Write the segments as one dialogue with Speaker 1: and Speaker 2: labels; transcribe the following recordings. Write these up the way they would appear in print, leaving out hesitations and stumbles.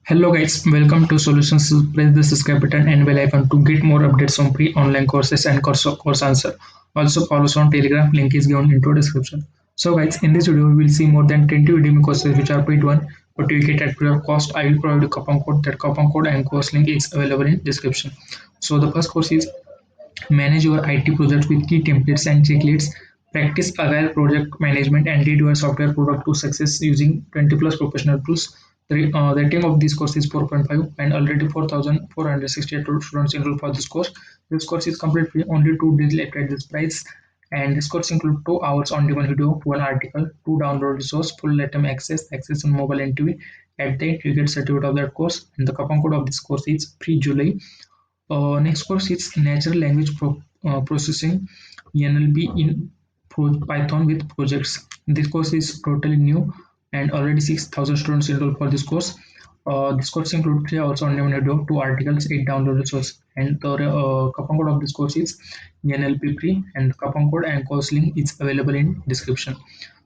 Speaker 1: Hello guys, welcome to Solutions. Press the subscribe button and bell icon to get more updates on free online courses and course answer. Also follow us on Telegram. Link is given into description. So guys, in this video we will see more than 20 Udemy courses which are paid one, but you get at free of cost. I will provide a coupon code. That coupon code and course link is available in description. So the first course is manage your IT projects with key templates and checklists. Practice agile project management and lead your software product to success using 20 plus professional tools. The rating of this course is 4.5 and already 4,468 students enrolled for this course. This course is complete free, only 2 days left at this price. And this course includes 2 hours on demand video, one article, two download resource, full lifetime access on mobile and TV. At the end, you get certificate of that course. And the coupon code of this course is pre-July. Next course is Natural Language Processing (NLP) in Python with projects. This course is totally new and already 6,000 students enrolled for this course. This course includes 3 hours on demand video, two articles, eight download resources, and the coupon code of this course is NLP Pre, and the coupon code and course link is available in description.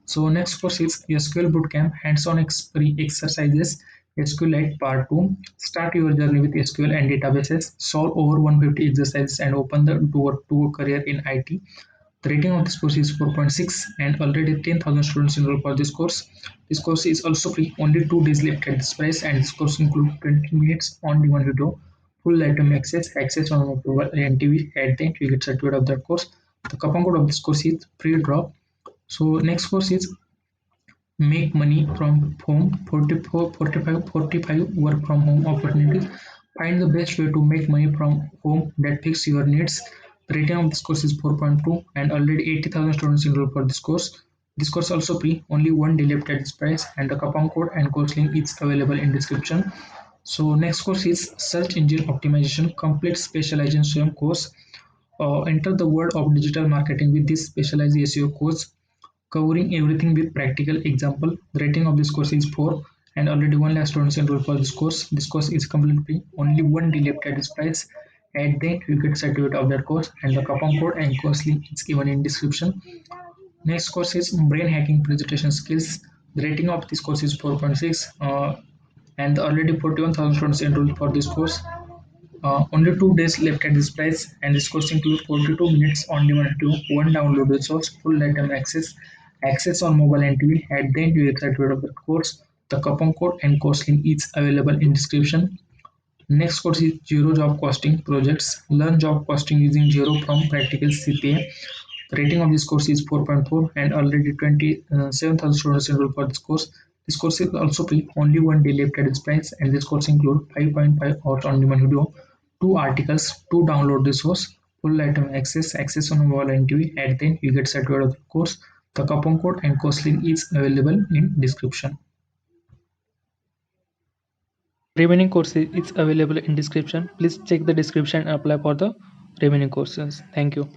Speaker 1: So next course is SQL Bootcamp Hands-on exercises SQLite Part 2. Start your journey with SQL and databases. Solve over 150 exercises and open the door to a career in IT. The rating of this course is 4.6 and already 10,000 students enrolled for this course. This course is also free, only 2 days left at this price, and this course includes 20 minutes on demand video, full lifetime access on mobile and TV. At the end, you get certificate of that course. The coupon code of this course is pre-drop. So next course is make money from home 45 work from home opportunities. Find the best way to make money from home that fits your needs. The rating of this course is 4.2 and already 80,000 students enrolled for this course. This course also free, only 1 day left at this price, and the coupon code and course link is available in description. So next course is search engine optimization complete specialization course. Enter the world of digital marketing with this specialized SEO course covering everything with practical example. The rating of this course is 4 and already 1 lakh students enrolled for this course. This course is completely free, only 1 day left at this price. At the end, you get certificate of that course and the coupon code and course link is given in description. Next course is brain hacking presentation skills. The rating of this course is 4.6 and already 41,000 students enrolled for this course. Only 2 days left at this price, and this course includes 42 minutes on demand to one download resource, full lifetime access on mobile and TV. At the end, you get certificate of the course. The coupon code and course link is available in description. Next course is Zero Job Costing Projects. Learn job costing using Zero from practical CPA. The rating of this course is 4.4 and already 27,000 students enrolled for this course. This course is also free, only 1 day left at its price, and this course includes 5.5 hours on demand video, two articles, two download resource, full lifetime access on mobile and TV. At the end, you get certificate of the course. The coupon code and course link is available in description. Remaining courses is available in description. Please check the description and apply for the remaining courses. Thank you.